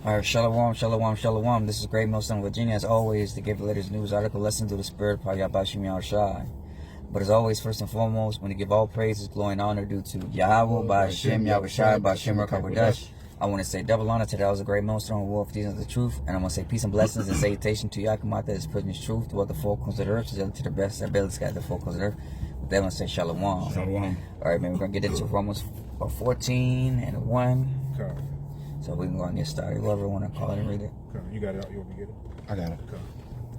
All right, shalom, shalom, shalom. This is Great Millstone, Virginia, as always, to give the latest news, article, lesson to the spirit, Yabashim Yahushai. But as always, first and foremost, when to give all praises, glory, and honor due to Yahweh, Ba'Shem, Yahushai, Ba'Shem, Rakabodesh. I want to say double honor to the elders of Great Millstone, war for teaching the truth. And I want to say peace and blessings and salutation to Yakumat that is preaching truth throughout the four corners of the earth, to the best ability to the four corners of the earth. With that, I want to say shalom. Shalom. All right, man, we're going to get into Romans 14 and 1. Okay. So we can go and get started. Whoever want to call it and read it. Okay. You got it. You want me to get it? I got it. Okay.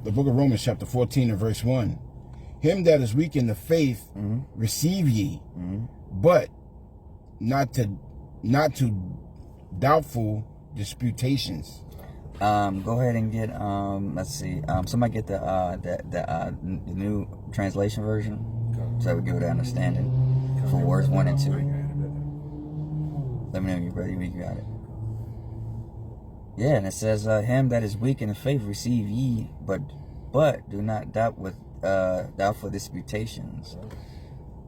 The book of Romans, chapter 14 and verse 1. Him that is weak in the faith, receive ye, but not to doubtful disputations. Go ahead and get let's see. Somebody get the new translation version, so we give it an understanding for words 1 and 2. Let me know when you're ready. We got it. Yeah, and it says, him that is weak in the faith receive ye, but do not doubt with doubtful disputations.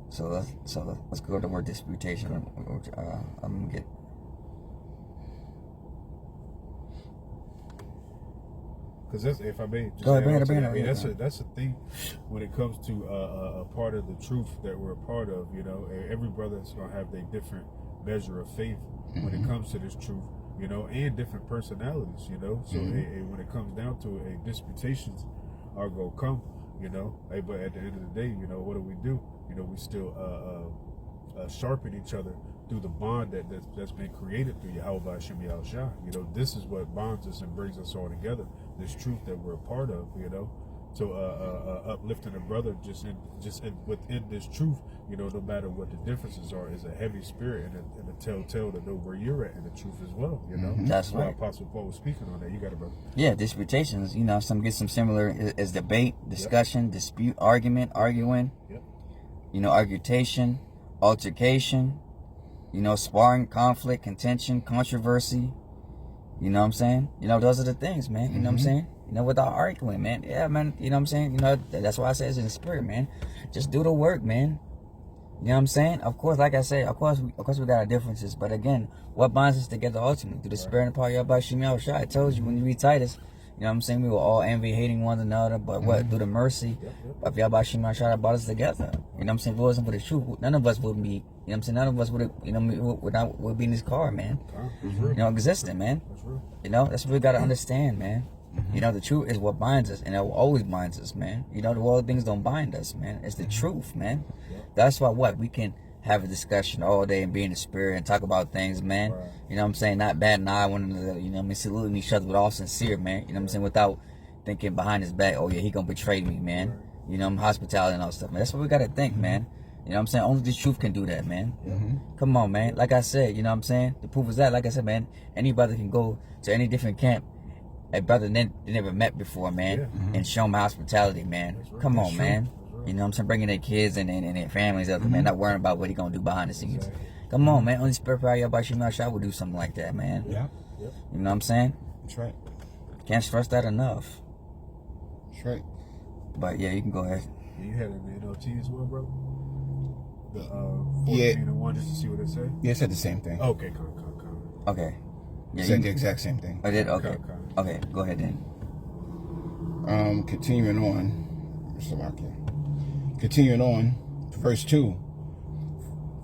So let's go to the word disputation. I'm gonna get. Because that's, if I may, just Go ahead, bring it. I mean, that's a thing when it comes to a part of the truth that we're a part of. You know, every brother's gonna have their different measure of faith when it comes to this truth. You know, and different personalities. You know, so when it comes down to it, disputations are gonna come. You know, but at the end of the day, you know, what do? You know, we still sharpen each other through the bond that's been created through Yahweh Hashem Yahushua. You know, this is what bonds us and brings us all together. This truth that we're a part of. You know, so uplifting a brother within this truth. You know, no matter what the differences are, is a heavy spirit and a telltale to know where you're at in the truth as well. You know, That's why right. Apostle Paul was speaking on that. You got it, brother. Yeah, disputations. You know, some similar is debate, discussion, dispute, argument, arguing. Yep. You know, argumentation, altercation. You know, sparring, conflict, contention, controversy. You know what I'm saying? You know, those are the things, man. You know what I'm saying? You know, without arguing, man. Yeah, man. You know what I'm saying? You know, that's why I say it's in the spirit, man. Just do the work, man. You know what I'm saying? Of course, like I say, of course we got our differences. But again, what binds us together ultimately? Through the spirit and the power of Yahweh Shem Yahushua. I told you when you read Titus, you know what I'm saying? We were all envy, hating one another. But what? Through the mercy of Yahweh Shem Yahushua that brought us together. You know what I'm saying? If it wasn't for the truth, none of us would be, you know what I'm saying? None of us would have, you know, would be in this car, man. You know, existing, man. You know, that's what we got to understand, man. You know, the truth is what binds us, and it will always binds us, man. You know, the world things don't bind us, man. It's the truth, man. That's why we can have a discussion all day and be in the spirit and talk about things, man. You know what I'm saying? Not bad and I one another, you know what I mean? Saluting each other with all sincere, man. You know what I'm saying? Without thinking behind his back, oh yeah, he gonna betray me, man. You know, hospitality and all stuff, man. That's what we gotta think, man. You know what I'm saying? Only the truth can do that, man. Come on, man. Like I said, you know what I'm saying? The proof is that, like I said, man, any brother can go to any different camp, a brother they never met before, man, and show them hospitality, man. Come on, man. You know what I'm saying? Bringing their kids and their families up, man, not worrying about what he gonna do behind the scenes. Come on, man. Only spirit power Yahweh Shem Yahushua will do something like that, man. Yeah. You know what I'm saying? That's right. Can't stress that enough. That's right. But yeah, you can go ahead. Yeah, you had it in the NLT as well, bro. The 14 and 1, just to see what it say. Yeah, it said the same thing. Okay, come. Okay. Yeah, It said the exact same thing. I did? Okay. Okay. Okay, go ahead then. Continuing on. Continuing on, verse 2.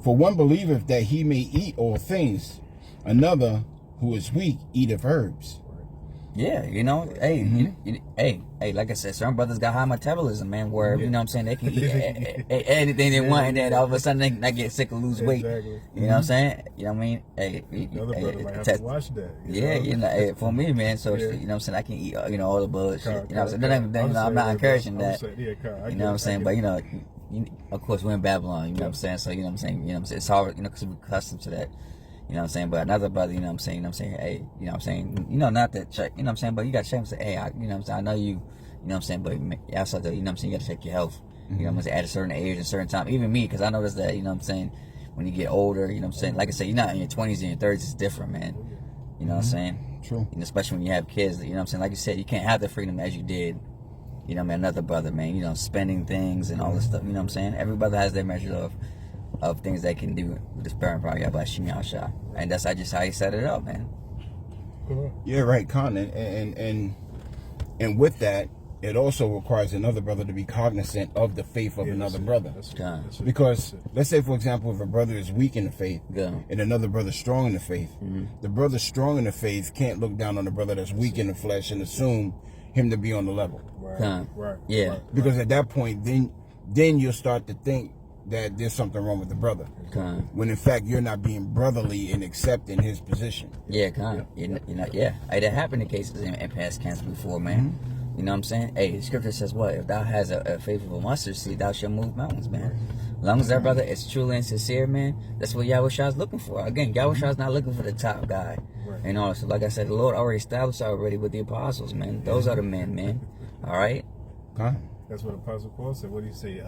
For one believeth that he may eat all things, another who is weak eateth herbs. Yeah, you know, hey, hey, like I said, certain brothers got high metabolism, man, where, you know what I'm saying, they can eat anything they want, and then all of a sudden they get sick or lose weight. Exactly. You know what I'm saying? You know what I mean? Hey, The other brother might have to watch that. you know, hey, for me, man, so, you know what I'm saying, I can eat, you know, all the bullshit. You know what I'm saying? I'm not encouraging that. You know what I'm saying? But, you know, of course, we're in Babylon, you know what I'm saying? So, you know what I'm saying? You know what I'm saying? It's hard, you know, because we're accustomed to that. You know what I'm saying? But another brother, you know what I'm saying? Hey, you know what I'm saying? You know, not that check, you know what I'm saying? But you got to check and say, hey, you know what I'm saying? I know you know what I'm saying? But you also, you know what I'm saying? You got to check your health. You know what I'm saying? At a certain age, a certain time. Even me, because I noticed that, you know what I'm saying? When you get older, you know what I'm saying? Like I said, you're not in your 20s and your 30s, it's different, man. You know what I'm saying? True. And especially when you have kids, you know what I'm saying? Like you said, you can't have the freedom as you did. You know what I mean? Another brother, man, you know, spending things and all this stuff. You know what I'm saying? Every brother has their measure of things they can do with the spirit power Yahweh Shem Yahushua. And that's just how he set it up, man. Yeah, right, Con. And with that, it also requires another brother to be cognizant of the faith of another brother. Because let's say, for example, if a brother is weak in the faith and another brother strong in the faith, the brother strong in the faith can't look down on the brother that's weak in the flesh and assume him to be on the level. Right. Yeah. Because at that point, then you'll start to think that there's something wrong with the brother. When in fact you're not being brotherly in accepting his position. Yeah, yeah. Hey, that happened in cases in past camps before, man. You know what I'm saying? Hey, the scripture says what? If thou has a faith of a mustard seed, thou shalt move mountains, man. As long as that brother is truly and sincere, man, that's what Yahushua is looking for. Again, Yahushua is not looking for the top guy. And all. So like I said, the Lord already established already with the apostles, man. Those are the men, man. All right? That's what Apostle Paul said. What did he say?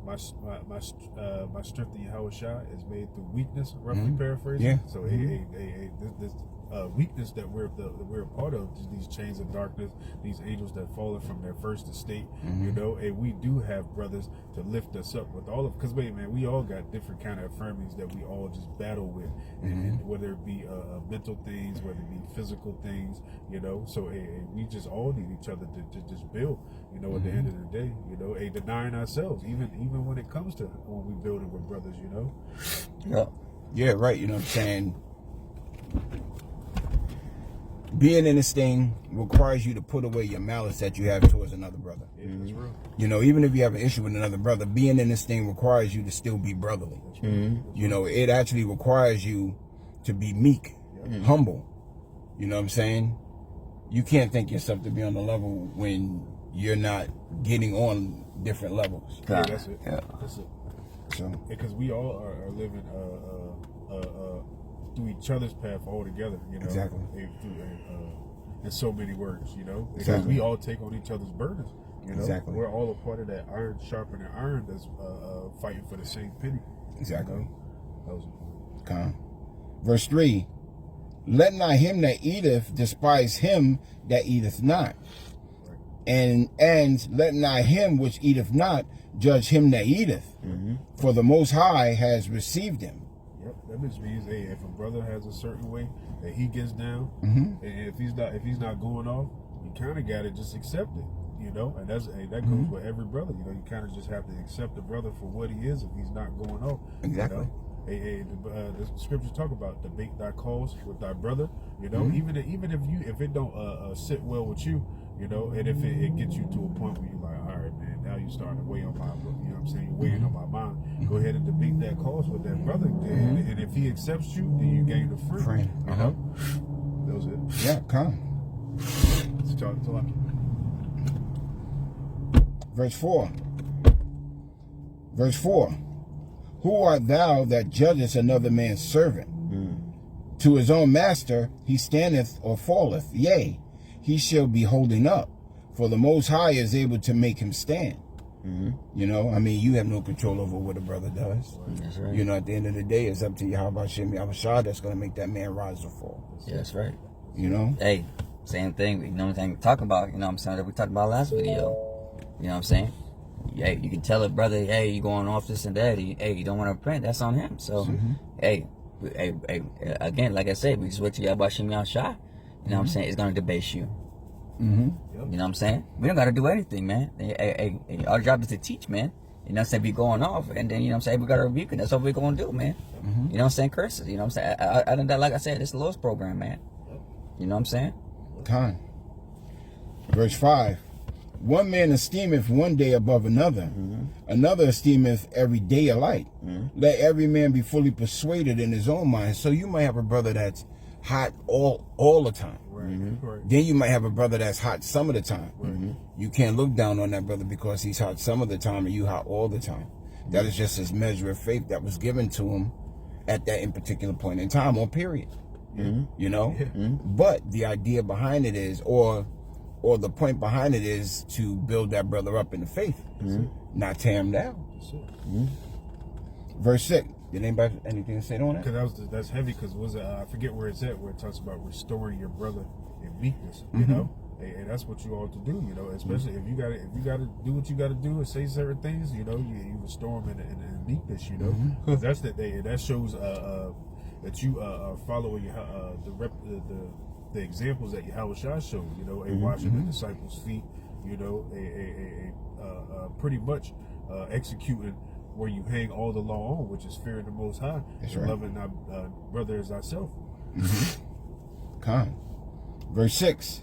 My strength in Yahushua is made through weakness, roughly paraphrasing. Yeah. So this weakness that we're a part of, these chains of darkness, these angels that fallen from their first estate, you know, and we do have brothers to lift us up with all of, because man, we all got different kind of infirmities that we all just battle with, and whether it be mental things, whether it be physical things, you know. So we just all need each other to just build, you know. At the end of the day, you know, denying ourselves, even when it comes to when we building with brothers, you know. Yeah, right. You know what I'm saying? Being in this thing requires you to put away your malice that you have towards another brother. Yeah, that's real. You know, even if you have an issue with another brother, being in this thing requires you to still be brotherly. You know, it actually requires you to be meek, humble. You know what I'm saying? You can't think yourself to be on the level when you're not getting on different levels. Yeah, that's it. That's it. So, because we all are living through each other's path all together, you know. Exactly. In so many words, you know. Because Exactly. we all take on each other's burdens, you know. Exactly. We're all a part of that iron sharpening iron that's fighting for the same penny. exactly. You know? That was important. Come. Verse 3. Let not him that eateth despise him that eateth not. And let not him which eateth not judge him that eateth. For the Most High has received him. Yep, that just means, hey, if a brother has a certain way that he gets down, and if he's not going off, you kind of got to just accept it, you know. And that goes with every brother, you know. You kind of just have to accept the brother for what he is if he's not going off. Exactly. You know? The scriptures talk about debate thy cause with thy brother, you know. Even if it don't sit well with you, you know, and if it gets you to a point where you're like, all right, man, now you're starting to weigh on my, you know what I'm saying, you're weighing on my mind, go ahead and debate that cause with that brother. And if he accepts you, then you gain a friend. You know? That was it. Yeah, come. Let's talk to him. Verse 4. Verse 4. Who art thou that judgest another man's servant? To his own master he standeth or falleth. Yea, he shall be holding up, for the Most High is able to make him stand. You know, I mean, you have no control over what a brother does. That's right. You know, at the end of the day, it's up to Yahushua that's going to make that man rise or fall. Yeah, that's right. You know? Hey, same thing. You know what I'm saying? Talk about, you know what I'm saying, that we talked about last video. You know what I'm saying? Hey, you can tell a brother, hey, you going off this and that. Hey, you don't want to repent. That's on him. So, hey, again, like I said, we just wait till Yahweh Shai. You know what I'm saying? It's going to debase you. You know what I'm saying? We don't got to do anything, man. Hey, our job is to teach, man. You know what I'm saying? Be going off. And then, you know what I'm saying? We got to rebuke it. That's what we're going to do, man. You know what I'm saying? Curses. You know what I'm saying? I done that, like I said, it's the Lord's program, man. You know what I'm saying? Time. Verse 5. One man esteemeth one day above another, another esteemeth every day alike. Let every man be fully persuaded in his own mind. So you might have a brother that's hot all the time. Right. Then you might have a brother that's hot some of the time. You can't look down on that brother because he's hot some of the time and you hot all the time. That is just his measure of faith that was given to him at that in particular point in time or period. You know? But the idea behind it is, or the point behind it is to build that brother up in the faith, not tear him down. Verse 6. Did anybody have anything to say on that? Because that's heavy. Because I forget where it's at, where it talks about restoring your brother in meekness. You know, and that's what you ought to do. You know, especially if you got to do what you got to do and say certain things. You know, you restore them in meekness. You know, because that shows that you are following the examples that Yahweh Shah showed, you know, a washing the disciples' feet, you know, pretty much executing where you hang all the law on, which is fearing the Most High, That's and right. loving thy brother as thyself. Come. Verse 6.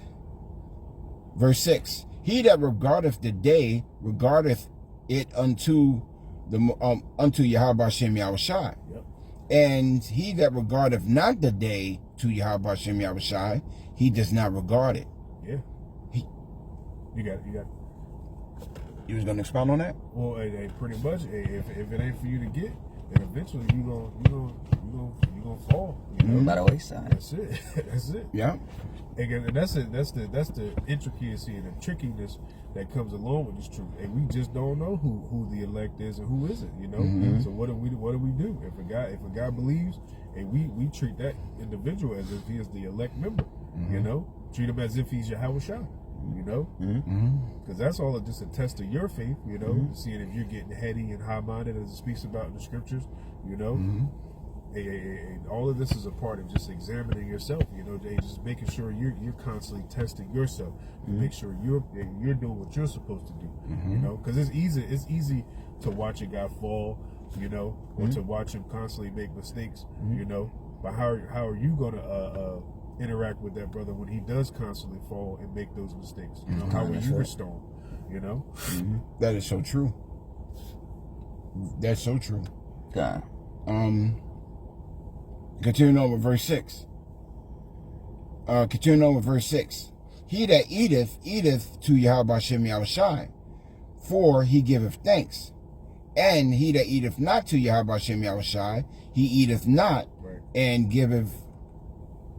Verse 6. He that regardeth the day regardeth it unto Yahweh Hashem Yahushai. Yep. And he that regardeth not the day to Yahweh Hashem Yahushai, he does not regard it. Yeah. You got it. You was going to expound on that? Well, pretty much. If it ain't for you to get, then eventually you gonna fall. You know? By the wayside. That's it. That's it. Yeah. And that's it. That's the intricacy and the trickiness that comes along with this truth. And we just don't know who the elect is and who isn't. You know. So what do we do? If a guy believes, and we treat that individual as if he is the elect member. You know, treat him as if he's Yahweh Shah. You know, because that's all just a test of your faith. You know, seeing if you're getting heady and high-minded as it speaks about in the scriptures. You know. And all of this is a part of just examining yourself, you know, just making sure you're constantly testing yourself to make sure you're doing what you're supposed to do, you know, because it's easy to watch a guy fall, you know, or to watch him constantly make mistakes, you know, but how are you gonna interact with that brother when he does constantly fall and make those mistakes? You know, how will you restore him, you know? That is so true. That's so true. God. Continuing on with verse 6. He that eateth to Yahweh Hashem Yahushai, for he giveth thanks. And he that eateth not to Yahweh Hashem Yahushai, he eateth not, Right. and giveth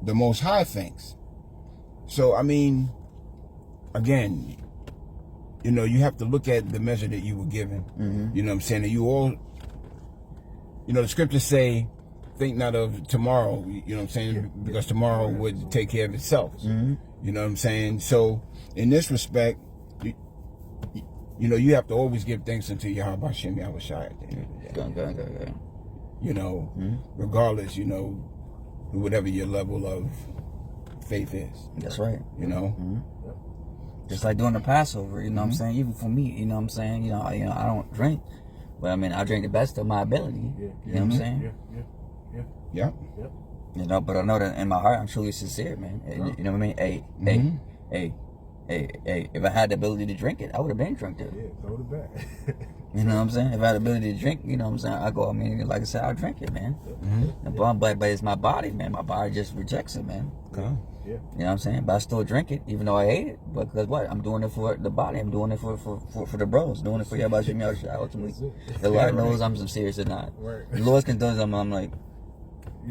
the Most High thanks. So, I mean, again, you know, you have to look at the measure that you were given. You know what I'm saying? And you all, you know, the scriptures say, think not of tomorrow, you know what I'm saying? Because tomorrow would take care of itself. You know what I'm saying? So, in this respect, you know, you have to always give thanks unto Yahweh Hashem Yahushai at the end of the day. Good. You know, regardless, you know, whatever your level of faith is. That's right. You know? Just like doing the Passover, you know what I'm saying? Even for me, you know what I'm saying? You know, I don't drink, but I mean, I drink the best of my ability. You know what I'm saying? Yeah. You know, but I know that in my heart, I'm truly sincere, man. You know what I mean? Hey, if I had the ability to drink it, I would have been drunk it. Yeah, throw it back. You know what I'm saying? If I had the ability to drink, you know what I'm saying? I mean, like I said, I'll drink it, man. But it's my body, man. My body just rejects it, man. Okay. Yeah. You know what I'm saying? But I still drink it, even though I hate it. But because what? I'm doing it for the body. I'm doing it for the bros. Doing it for Yahweh Hashem Yahushai. Ultimately, the Lord knows I'm serious or not. Right. The Lord can do it. I'm like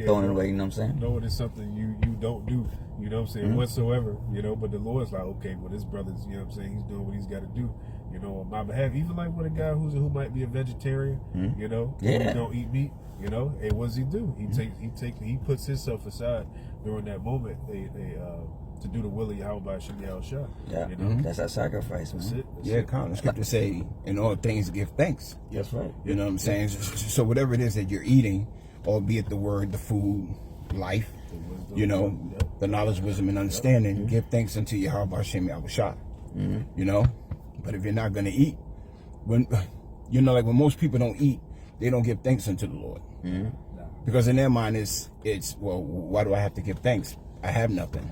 throwing it away. You know what I'm saying? Knowing it's something you don't do, you know what I'm saying, whatsoever, you know, but the Lord's like, okay, well, this brother's, you know what I'm saying, he's doing what he's got to do, you know, on my behalf. Even like with a guy who might be a vegetarian, you know, who don't eat meat, you know, hey, what does he do? He puts himself aside during that moment to do the will of Yahweh Hashem Yahushua. Yeah, you know? That's that sacrifice, man. That's it. Yeah, come. The scripture say, in all things give thanks. That's right. You know what I'm saying? So whatever it is that you're eating, albeit the word, the food, life, you know, the knowledge, wisdom, and understanding, give thanks unto Yahweh Hashem Yahushua. You know? But if you're not going to eat, when, you know, like when most people don't eat, they don't give thanks unto the Lord. Because in their mind, it's well, why do I have to give thanks? I have nothing.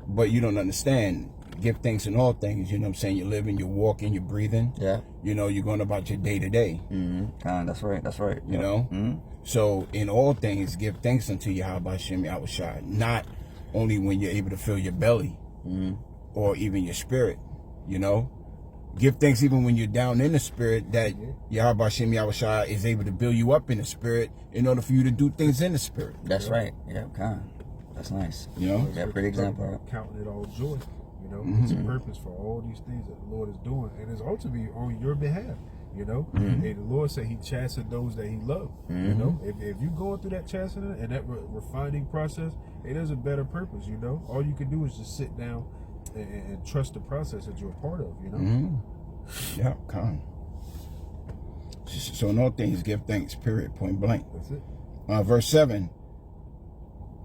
But you don't understand. Give thanks in all things. You know what I'm saying? You're living, you're walking, you're breathing. Yeah. You know, you're going about your day to day. That's right. You know? So in all things, give thanks unto Yahweh Hashem Yahushai. Not only when you're able to fill your belly or even your spirit. You know? Give thanks even when you're down in the spirit, that Yahweh Hashem Yahushai is able to build you up in the spirit in order for you to do things in the spirit. That's right. Yeah, that's nice. You know? Yeah, pretty example. Right? Counting it all joy. You know, it's a purpose for all these things that the Lord is doing, and it's ultimately on your behalf. You know, and the Lord said He chastened those that He loved. You know, if you're going through that chastening and that refining process, it is a better purpose. You know, all you can do is just sit down and trust the process that you're a part of. You know. Yeah, come. So in all things, give thanks. Period. Point blank. That's it. Verse 7.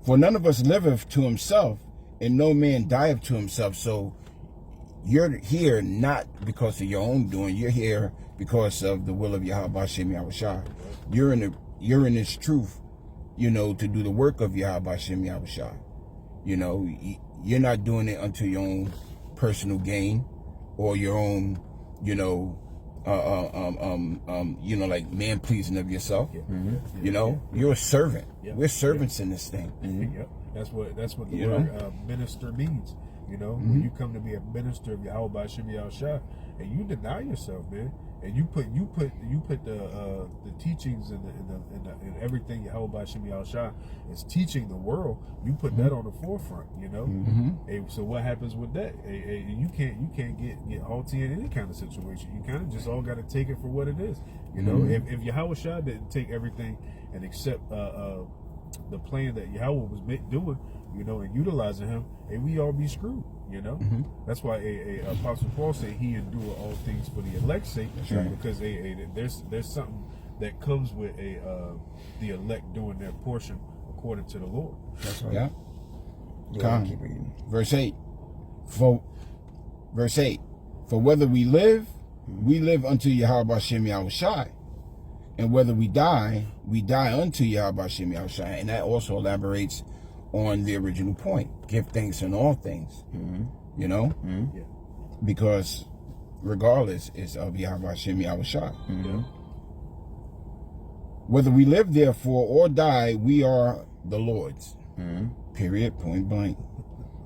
For none of us liveth to himself, and no man dieth to himself. So you're here not because of your own doing. You're here because of the will of Yahweh Shem Yahushua. You're in this truth, you know, to do the work of Yahweh Shem Yahushua. You know, you're not doing it unto your own personal gain or your own, you know, like man pleasing of yourself. You know, you're a servant. We're servants in this thing. Yep. That's what the word minister means. You know, when you come to be a minister of Yahweh Shem Yahushua, and you deny yourself, man, and you put the teachings and everything Yahweh Shem Yahushua is teaching the world, you put that on the forefront. You know, and so what happens with that? And you can't get halty in any kind of situation. You kind of just all got to take it for what it is. You know, if Yahushua didn't take everything and accept the plan that Yahweh was doing, you know, and utilizing him, and we all be screwed, you know. That's why Apostle Paul said he endured all things for the elect's sake, because there's something that comes with the elect doing their portion according to the Lord. That's right. Yeah. Keep reading. Verse 8. For whether we live unto Yahweh Shem Yahushua, and whether we die unto Yahweh Shem Yahushua. And that also elaborates on the original point. Give thanks in all things. You know? Yeah. Because regardless, it's of Yahweh Shem Yahushua. Whether we live therefore or die, we are the Lord's. Period. Point blank.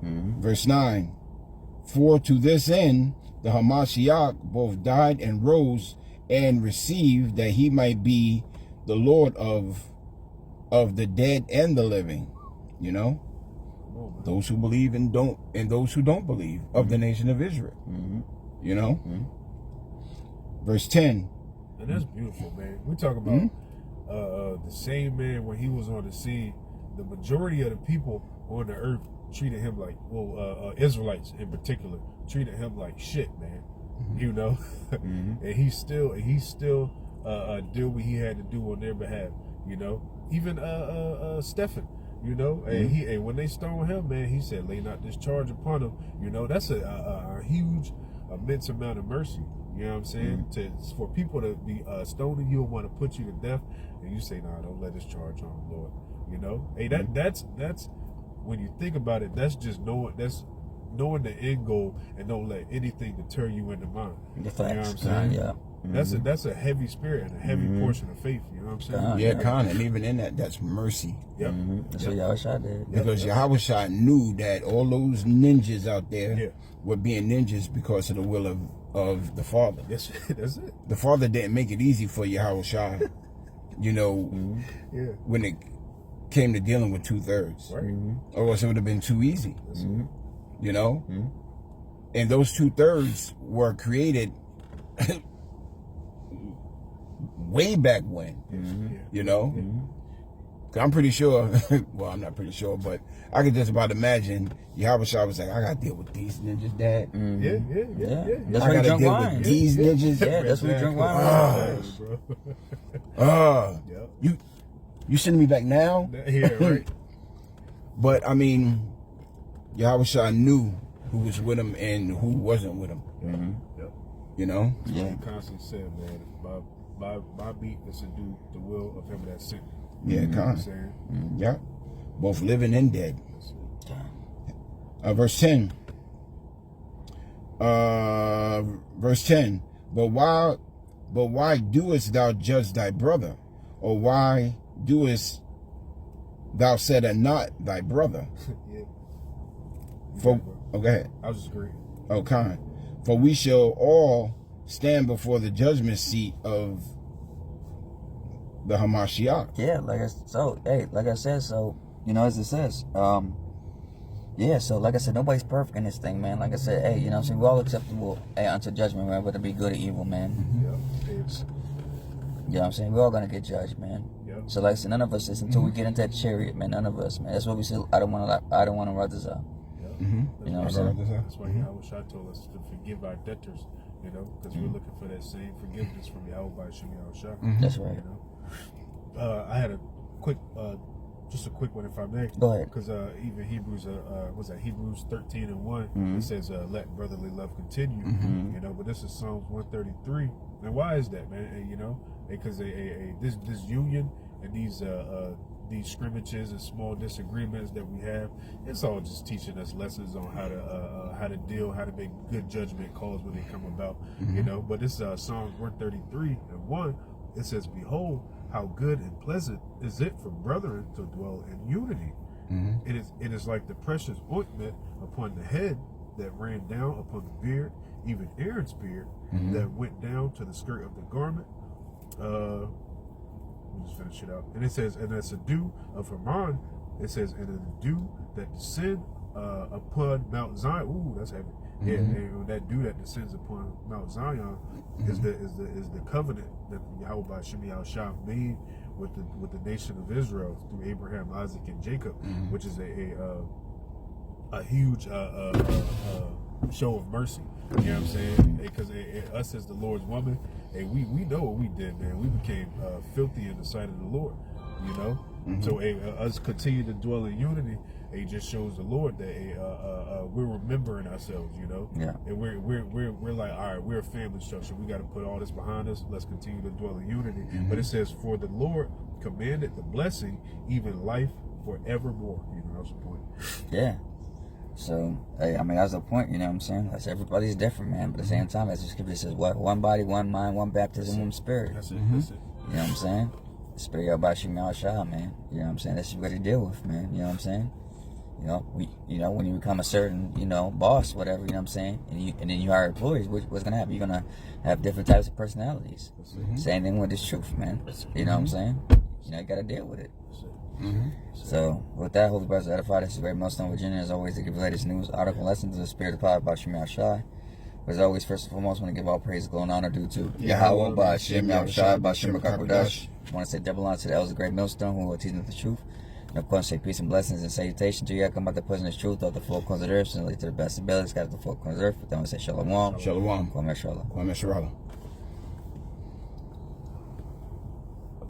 Verse 9. For to this end the Hamashiach both died and rose and received, that he might be the Lord of the dead and the living. You know, those who believe and those who don't believe, of the nation of Israel. You know, verse 10. And that's beautiful, man. We talk about the same man when he was on the scene. The majority of the people on the earth treated him like, Israelites in particular, treated him like shit, man. You know, and he still did what he had to do on their behalf. You know, even Stephen. You know, and when they stoned him, man, he said, "Lay not this charge upon him." You know, that's a huge, immense amount of mercy. You know what I'm saying? For people to be stoning you and want to put you to death, and you say, "Nah, don't let this charge on him, Lord." You know, hey, that's when you think about it, that's just knowing the end goal and don't let anything deter you in the mind. The facts. You know what I'm saying? Yeah. That's a heavy spirit and a heavy portion of faith. You know what I'm saying? Yeah, Khan, and even in that's mercy. Yep. That's what Yahushua did. Because Yahushua knew that all those ninjas out there were being ninjas because of the will of the Father. That's it. The Father didn't make it easy for Yahushua, you know, when it came to dealing with 2/3. Right. Or else it would have been too easy. You know? And those 2/3 were created way back when. You know? I'm pretty sure, well, I'm not pretty sure, but I could just about imagine Yahushua was like, I gotta deal with these ninjas, Dad. Yeah. That's I when he gotta drunk deal wine. with these ninjas. Yeah, that's when he drunk wine. You sending me back now? Yeah, right. But I mean, Yahushua knew who was with him and who wasn't with him. You know? Yeah. He constantly said, man, my meat is to do the will of him that sent me. Yeah, You know what I'm saying? Yeah. Both living and dead. Verse 10. Verse 10. But why doest thou judge thy brother? Or why doest thou set at naught thy brother? For go ahead. I was just agreeing. Oh, kind. For we shall all stand before the judgment seat of the Hamashiach. Yeah, like I said, so you know, as it says, so like I said, nobody's perfect in this thing, man. Like I said, hey, you know what I'm saying, we're all acceptable unto judgment, man, whether it be good or evil, man. You know what I'm saying? We're all gonna get judged, man. So like I said, none of us is until we get into that chariot, man. None of us, man. That's what we said. I don't want to rise up. You know what I'm saying? That's why Yahushua told us to forgive our debtors, you know, because we're looking for that same forgiveness from Yahweh Shem Yahushua. That's right. You know? I had a quick just a quick one, if I may. Go ahead. Because even Hebrews, was that Hebrews 13:1? It says, "Let brotherly love continue." You know, but this is Psalms 133. And why is that, man? And, you know, because this union and these scrimmages and small disagreements that we have, it's all just teaching us lessons on how to deal, how to make good judgment calls when they come about. You know, but this Psalms 133:1. It says, "Behold, how good and pleasant is it for brethren to dwell in unity. It is like the precious ointment upon the head that ran down upon the beard, even Aaron's beard, that went down to the skirt of the garment." Let me just finish it out. And it says, "And as a dew of Hermon," it says, "and the dew that descend upon Mount Zion." Ooh, that's heavy. Yeah, and that dew that descends upon Mount Zion is the covenant that Yahweh Shem Shah made with the nation of Israel through Abraham, Isaac, and Jacob, which is a huge show of mercy. You know what I'm saying? Because us as the Lord's woman, we know what we did, man. We became filthy in the sight of the Lord. You know, so us continue to dwell in unity. It just shows the Lord that we're remembering ourselves, you know. Yeah. And we're like, all right, we're a family structure. We got to put all this behind us. Let's continue to dwell in unity. But it says, "For the Lord commanded the blessing, even life forevermore." You know, that's the point. Yeah. So, hey, I mean, that's the point, you know what I'm saying? That's everybody's different, man. But at the same time, as the scripture says, what? One body, one mind, one baptism, one spirit. That's it. That's it. You know what I'm saying? The spirit of Bashim Yahshua, man. You know what I'm saying? That's what you got to deal with, man. You know what I'm saying? You know, when you become a certain, boss, whatever, you know what I'm saying? And then you hire employees, what's gonna happen? You're gonna have different types of personalities. Same thing with this truth, man. You know what I'm saying? You know, you gotta deal with it. So, with that, Holy Brothers Edified, this is Ray Millstone, Virginia. As always, to give you the latest news, article, lessons of the spirit of power by Shem Yahshua. But as always, first and foremost, I want to give all praise, glory, and honor due to Yahweh, by Shem Yahshua, by Shem HaKadosh. I want to say double honor to the elders of Great Millstone who are teaching the truth. And of course, say peace and blessings and salutation to you. I come out the present truth of the four corners of the earth, and lead to the best abilities, got the four corners of the earth. But then I say shalom. Shalom. Kwame Shalom. Kwame Shalom.